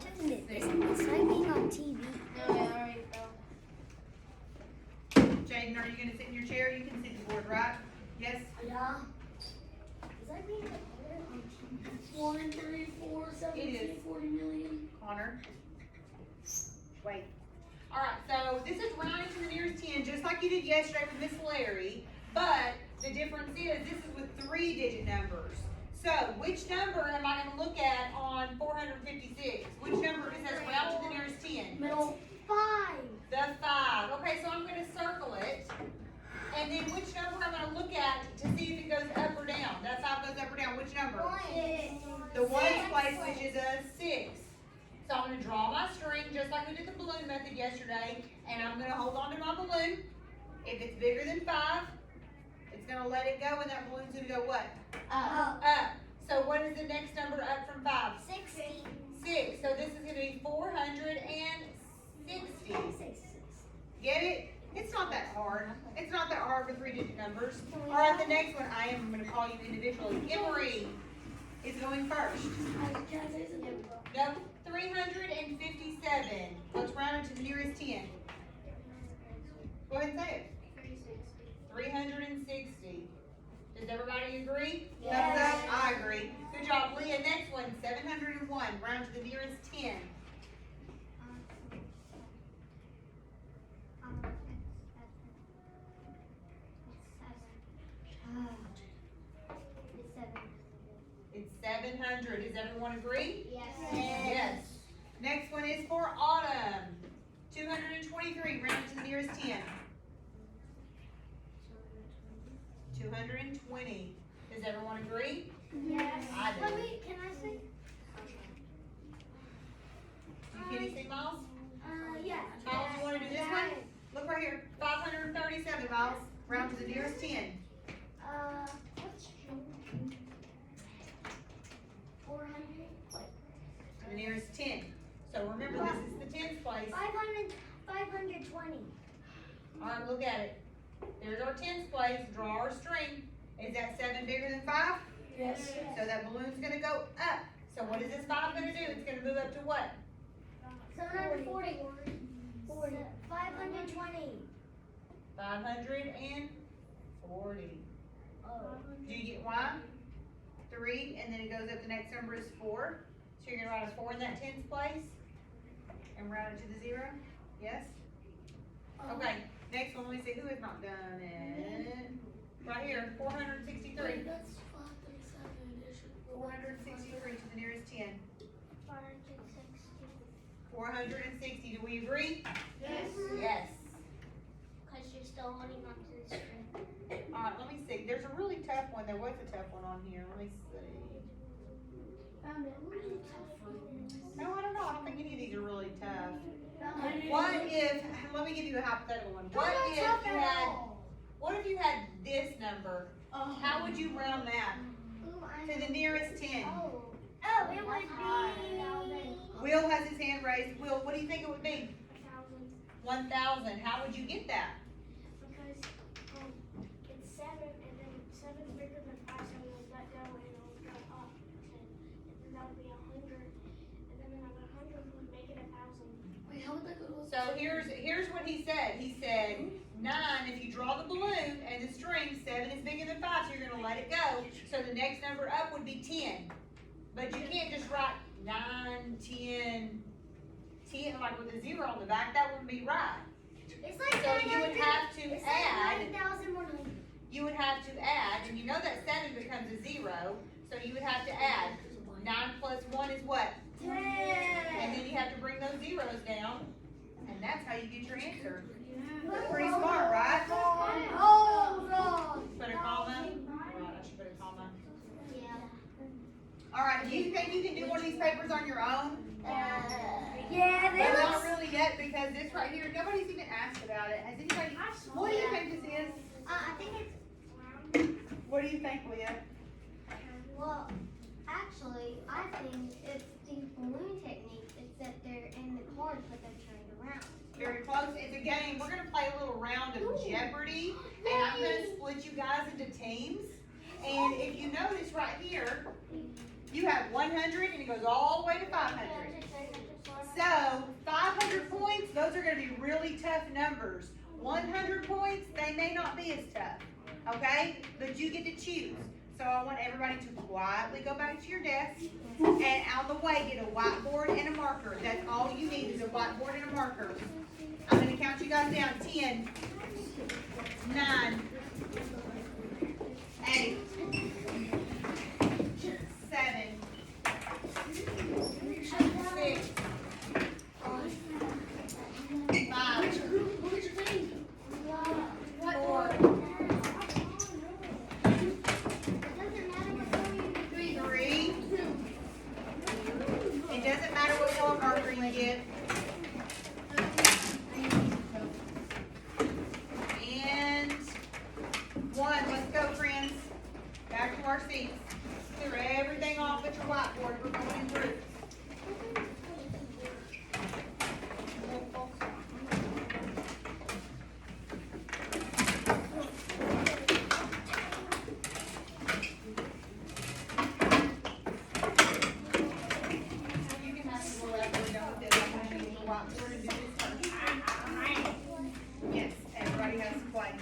turned it. It's like being on TV. No, it already fell. Jaden, are you gonna sit in your chair? You can sit the board, right? Yes? Yeah. Is that being on TV? 1, 3, 4, 7, It is. 40 million. Connor. Wait. Alright, so this is rounding to the nearest 10, just like you did yesterday with Miss Larry, but the difference is this is with 3-digit numbers. So, which number am I going to look at on 456? Which number it says round to the nearest 10? Middle. 5. The 5. Okay, so I'm going to circle it. And then which number I'm going to look at to see if it goes up or down. That's how it goes up or down. Which number? 1. The ones place, which is a 6. So I'm going to draw my string just like we did the balloon method yesterday. And I'm going to hold on to my balloon. If it's bigger than 5, it's going to let it go and that balloon's going to go what? Up. Up. So what is the next number up from 5? 60. 6. So this is going to be 460. Get it? It's not that hard. It's not that hard for 3-digit numbers. All right, the next one, I'm going to call you individually. Emery is going first. Can I say something? No, 357. Let's round it to the nearest 10. Go ahead and say it. 360. Does everybody agree? Yes. Thumbs up? I agree. Good job, Leah. Next one, 701. Round to the nearest 10. It's 700. Does everyone agree? Yes. Yes. Next one is for autumn. 223. Round to the nearest 10. 220. Does everyone agree? Yes. I do. Can I say? Can you see Miles? Yeah. Miles, you want to do this one? Look right here. 537, Miles. Round to the nearest 10. What's 400? To the nearest 10. So remember, this is the 10th place. 520. All right, look at it. There's our 10th place. Draw our string. Is that 7 bigger than 5? Yes. So that balloon's going to go up. So what is this 5 going to do? It's going to move up to what? 740. 520. 540. Do you get why? 3, and then it goes up, the next number is 4. So you're going to write a 4 in that 10th place and round it to the 0? Yes? Okay, next one, let me see who has not done it. Right here, 463. That's 537. It should 463 to the nearest 10. 460. 460, do we agree? Yes. Yes. Because you're still holding on to the string. Alright, let me see. There's a really tough one. There was a tough one on here. Let me see. Found it. No, I don't know. I don't think any of these are really tough. I didn't- What if, let me give you a hypothetical one. What if you had this number? How would you round that to the nearest 10? Oh, it would be Will has his hand raised. Will, what do you think it would be? 1,000. 1,000. How would you get that? Because it's 7, and then 7 is bigger than 5, so we would let go and it'll go up 10. And then that would be 100. And then another 100 would make it 1,000. Wait, how would that go? So here's what he said. He said 9, if you draw the balloon and the string, 7 is bigger than 5, so you're going to let it go. So the next number up would be 10. But you can't just write 9, 10, 10 like with a 0 on the back. That wouldn't be right. It's like So you would have to it's add. like 9,100. You would have to add, and you know that 7 becomes a 0, so you would have to add. 9 plus 1 is what? 10. And then you have to bring those zeros down, and that's how you get your answer. Pretty smart, right? Oh, God. Put a comma. Right, I should put a comma. Yeah. All right, do you think you can do one of these papers on your own? Yeah, they Well, not look. really yet, because this right here, nobody's even asked about it. Has anybody? What do you think this is? I think it's. What do you think, Leah? Well, actually, I think it's the balloon technique, except they're in the cards, but they're turned around. Very close. It's a game. We're gonna play a little round of Jeopardy, and I'm gonna split you guys into teams. And if you notice right here, you have 100, and it goes all the way to 500. are gonna be really tough numbers. 100 points, they may not be as tough, okay? But you get to choose. So I want everybody to quietly go back to your desk and out the way get a whiteboard and a marker. That's all you need is a whiteboard and a marker. I'm gonna count you guys down. 10, 9, 8, 7, 6, 5, 4, 3. It doesn't matter what color marker you get. And 1. Let's go, friends. Back to our seats. Clear everything off at your whiteboard. We're going in groups. You can have to go after we're done with this. I'm going to use the whiteboard and do this first. Yes, everybody has to play.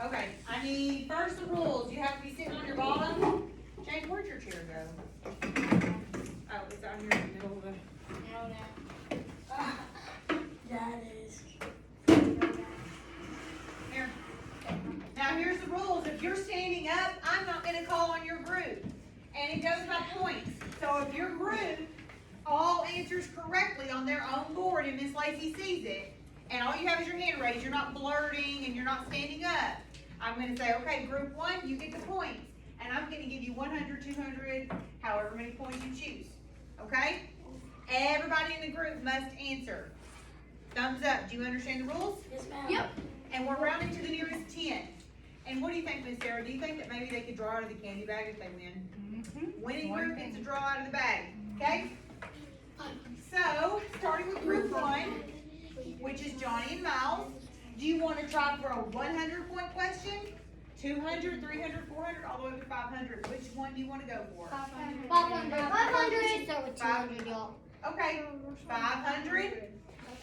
Okay, I need first the rules. You have to be sitting on your bottom. Jake, where'd your chair go? Oh, it's out here in the middle of the. That is. Here. Now here's the rules. If you're standing up, I'm not gonna call on your group. And it goes by points. So if your group all answers correctly on their own board and Miss Lacey sees it, and all you have is your hand raised, you're not blurting and you're not standing up, I'm gonna say, okay, group 1, you get the points. And I'm gonna give you 100, 200, however many points you choose. Okay? Everybody in the group must answer. Thumbs up. Do you understand the rules? Yes, ma'am. Yep. And we're rounding to the nearest 10. And what do you think, Miss Sarah? Do you think that maybe they could draw out of the candy bag if they win? Winning group gets to draw out of the bag. Okay? So, starting with group 1, which is Johnny and Miles. Do you want to try for a 100-point question? 200, 300, 400, all the way to 500. Which one do you want to go for? 500. 500. Start with 200, y'all. Okay, 500.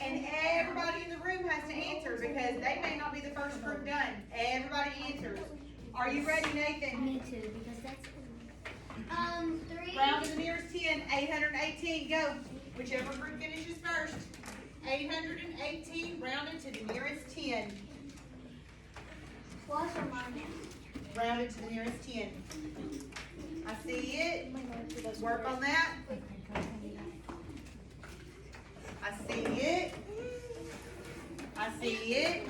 And everybody in the room has to answer because they may not be the first group done. Everybody answers. Are you ready, Nathan? Me too, because that's. 3. Round to the nearest 10, 818, go. Whichever group finishes first. 818, rounded to the nearest 10. Plus or minus? Rounded to the nearest 10. I see it. Work on that. I see it. I see it.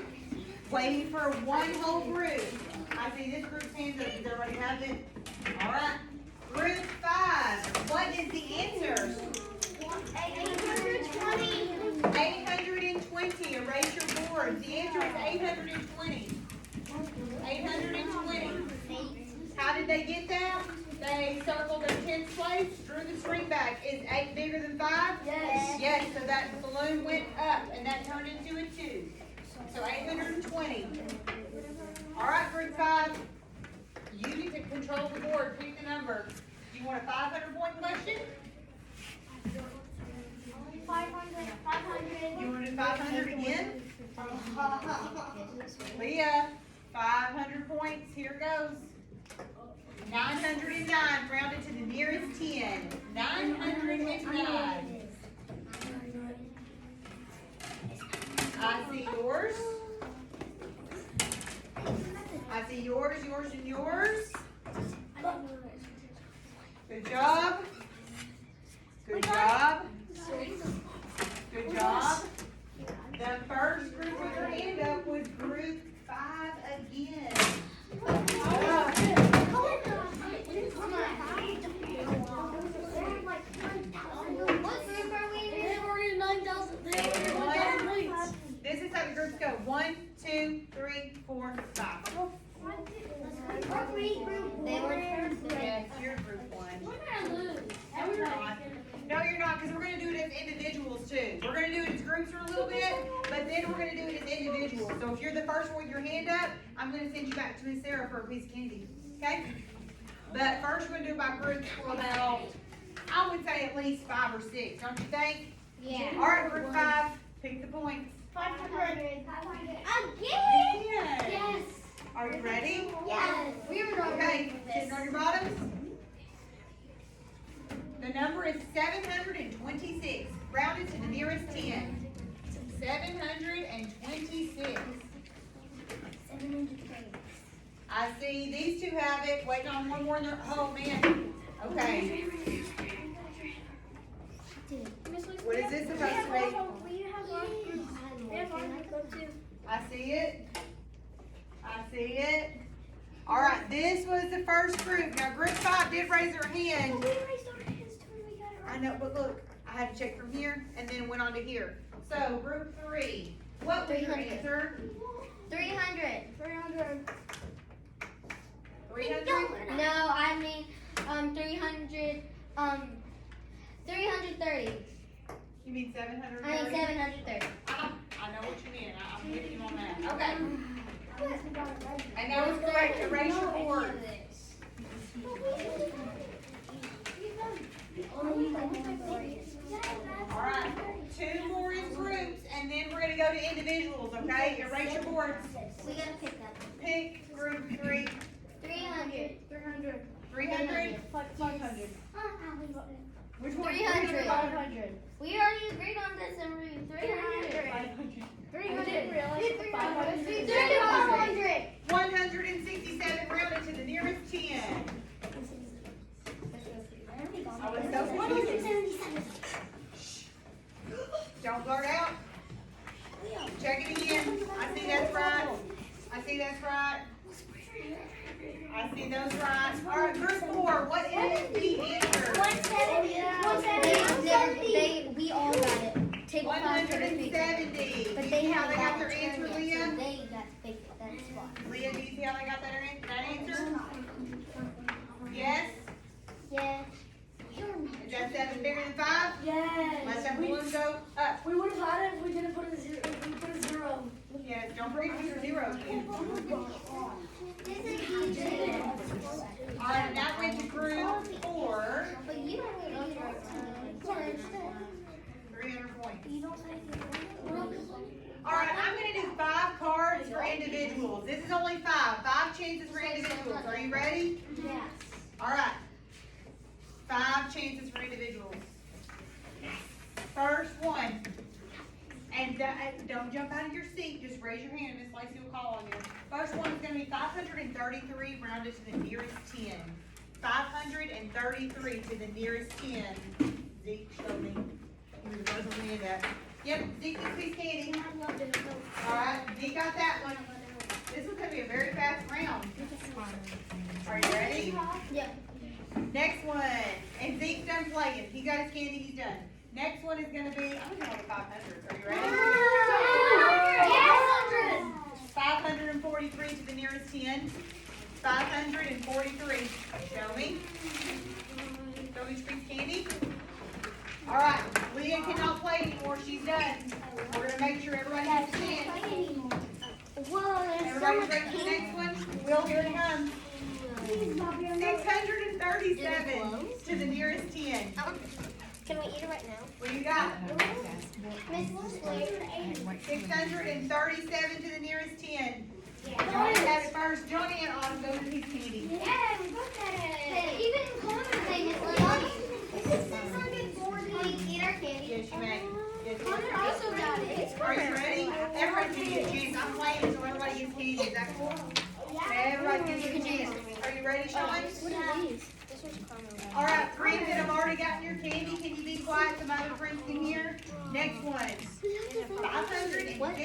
Waiting for one whole group. I see this group's hands up. Does everybody have it? All right. Group 5. What is the answer? 820. 820. Erase your board. The answer is 820. 820. How did they get that? They circled their 10th place, drew the string back. Is 8 bigger than 5? Yes. Yes, so that balloon went up and that turned into a 2. So 820. All right, group 5. You need to control the board. Pick the number. Do you want a 500-point question? 500. 500. You want to do 500 again? Leah, 500 points. Here goes. 909, rounded to the nearest 10. 909. I see yours. I see yours, yours, and yours. Good job. Good job. Good job. The first group with their hand up was group 5 again. What group are we in? They've already 9,000. This is how the groups go. 1, 2, 3, 4, 5. They were. Yes, you're group 1. No, you're not. No, you're not, because we're going to do it as individuals too. We're going to do it as groups for a little bit, but then we're going to do it as individuals. So if you're the first one with your hand up, I'm going to send you back to Miss Sarah for a piece of candy. Okay? But first we're going to do it by groups for about, I would say at least 5 or 6, don't you think? Yeah. Alright, group 5, pick the points. 500. Again? Yeah. Yes. Are you ready? Yes. We were not Okay, ready for sitting this. on your bottoms. The number is 726, rounded to the nearest 10. 726. I see these two have it, waiting on one more in their, oh man. Okay, what is this supposed to be? We have our groups. We have our group too. I see it. I see it. Alright, this was the first group. Now group 5 did raise their hand. We raised our hands too when we got it I right. know, but look, I had to check from here and then went on to here. So group 3, what was your 300. answer? 300. 300. 300? No, I mean, 300, 330. You mean 730? I mean, 730. I know what you mean. I'm with you on that. Okay. Yes, we got it right. And that was correct. Erase your board. Alright, 2 more is groups and then we're gonna go to individuals, okay? Erase your boards. We gotta pick that one. Pick group 3. 300. 300. 300? 500. Which one? 300. 500. We already agreed on this and we're 300. 300. I didn't realize the 500. 300. 167 rounded to the nearest 10. I was so confused. Don't blurt out. Check it again. I see that's right. I see that's right. I see those right. Alright, group 4, what is the answer? 170. We all got it. Table 5 for the pick. 170. But Do they you see how they got haven't their got answer, the turn yet, Leah? so they got to pick it. That's why. Leah, do you see how they got that answer? Yes? Yes. Is that 7 bigger than 5? Let Yes. that balloon go up. We would have had it if we didn't put a zero. If we put a zero. Yes, don't forget to put your zeros in. Alright, now we're into group 4. But you don't really get it. 300 points. You don't say Alright, I'm gonna do 5 cards for individuals. This is only 5. 5 chances for individuals. Are you ready? yes. Alright. 5 chances for individuals. First one. And don't jump out of your seat. Just raise your hand and Miss Lacey will call on you. First one is going to be 533 rounded to the nearest 10. 533 to the nearest 10. Zeke, show me. You were the first one to hand that. Yep, Zeke gets piece candy. Alright, Zeke got that one. This is going to be a very fast round. Are you ready? Yep. Next one. And Zeke's done playing. He got his candy, he's done. Next one is going to be, I'm going to go with 500. Are you ready? 543 to the nearest 10. 543. Show me. Show me Street's candy. Alright, Leah cannot play anymore. She's done. We're going to make sure everybody has a chance. Everybody's ready for the next one? Will, here it comes. 637 to the nearest 10. Can we eat it right now? What do you got? Mrs. Slater. 637 to the nearest 10. Johnny had it first. Johnny and Autumn go to his candy. Yeah, we both got it. Even Coleman saying it's like, this is 640. Can we eat our candy? Yes, you may. Yes, you Connor may. also got it. Are you ready? Everybody can get a chance. I'm playing until everybody gets candy. Is that cool? Everybody gets a chance. Are you ready, Sean? What are these? This one's caramel. All right, friends that have already gotten your candy, can you be quiet? Some other friends can hear. Next one. 551 to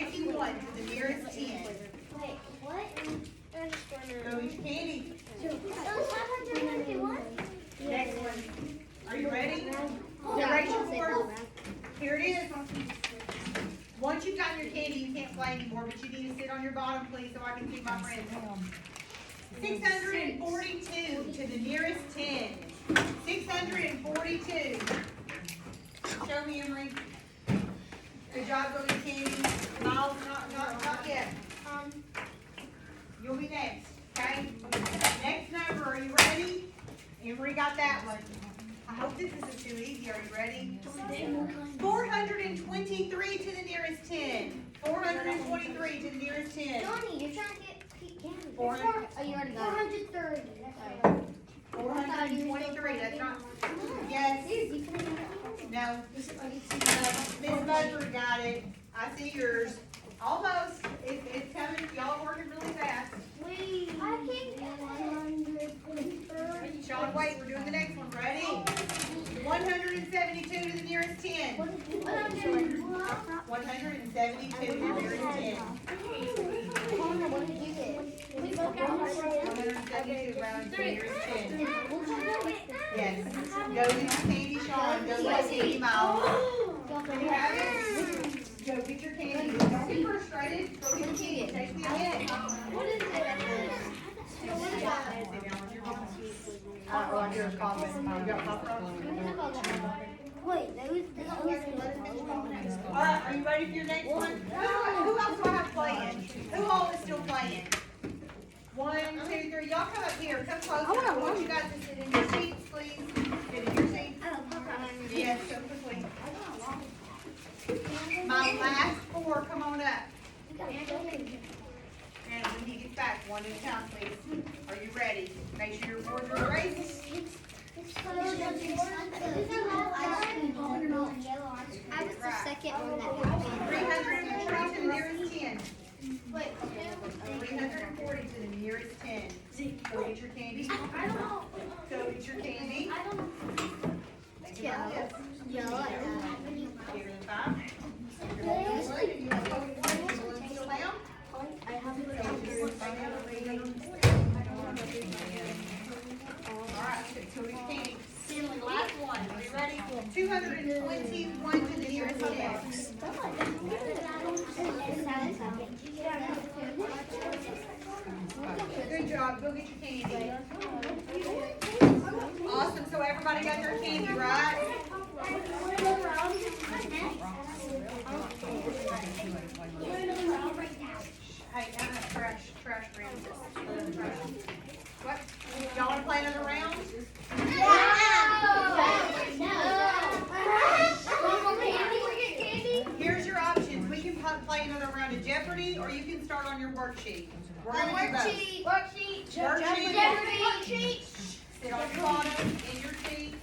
the nearest 10. Wait, what? Go eat your candy. That was 551? Next one. Are you ready? Erase your board. Here it is. Once you've gotten your candy, you can't play anymore, but you need to sit on your bottom, please, so I can see my friends. 642 to the nearest 10. 642. Show me, Emery. Good job, go get candy. Miles, not yet. You'll be next, okay? Next number, are you ready? Emery got that one. I hope this is too easy, are you ready? 423 to the nearest 10. 423 to the nearest 10. Johnny, you're trying to get candy. 400 Oh, you already got it. 430. 423, that's not, yes, Dude, you could've done it. no. Miss Buzzer got it. I see yours. Almost, it's coming, y'all are working really fast. Wait. I can't get it. 130. Sean, wait, we're doing the next one, ready? 172 to the nearest 10. 172 to the nearest 10. What did you get? 172 rounds to the nearest 10. Yes. Go get your candy, Sean. Go get Candy Miles. You have it? Go get your candy. Don't be frustrated. Go get your candy. Take the again. What is it? On your comment. You got popcorn? Wait, those. Alright, are you ready for your next one? Who else do I have playing? Who all is still playing? 1, 2, 3. Y'all come up here. Come closer. I want you guys to sit in your seats, please. Sit in your seats. Yes, so quickly. My last 4, come on up. And when he gets back, one at a time, please. Are you ready? Make sure your boards are erased. I was the second one that happened. 303 to the nearest 10. 340 to the nearest 10. Go get your candy. Go get your candy. Think about this. Yeah, I like that. Give it a 5. You're holding one, and you have holding one. Is the balloon still down? Alright, so we candy. Last one. Are you ready? 221 to the nearest 10. Good job. Go get your candy. Awesome. So everybody got their candy, right? Hey, trash round. What? Y'all want to play another round? Here's your options. We can play another round of Jeopardy, or you can start on your worksheet. We're going to do both. Worksheet. Worksheet. Sit on your bottom, in your seat.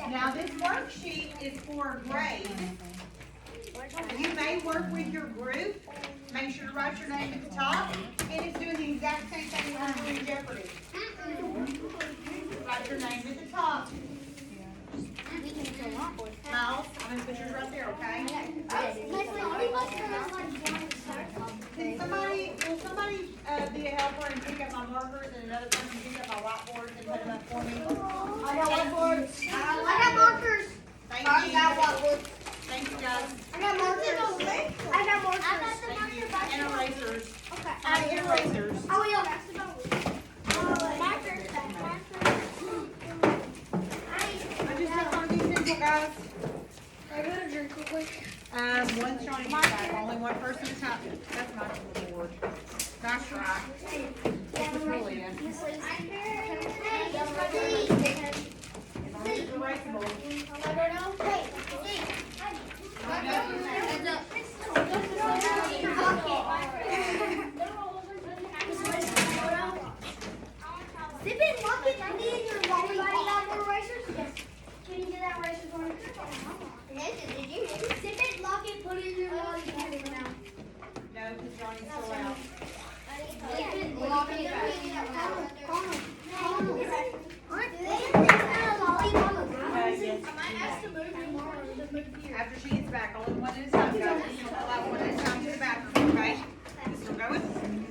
Now this worksheet is for a grade. You may work with your group. Make sure to write your name at the top. And it's doing the exact same thing we're doing in Jeopardy. Write your name at the top. Miles, I'm going to put yours right there, okay? Will somebody be a helper and pick up my markers and another person pick up my whiteboards and put them up for me? I got whiteboards. I got markers. Thank I you. got whiteboards. Thank you, guys. I got markers. I got markers. Thank you. And erasers. Okay. And erasers. Oh, yeah. I just took on these simple, guys. I got a drink real quick. One's trying to get back. Only one person at a time. That's my board. Nice try. This is really it. It's erasable. Zip it, lock it, and then your lollipop. Can you get that eraser for me? Zip it, lock it, put it in your lollipop. No, because Johnny's still out. Zip it, lock it, After she gets back, only one at a time, guys. Allow one at a time to the bathroom, okay? This will go with.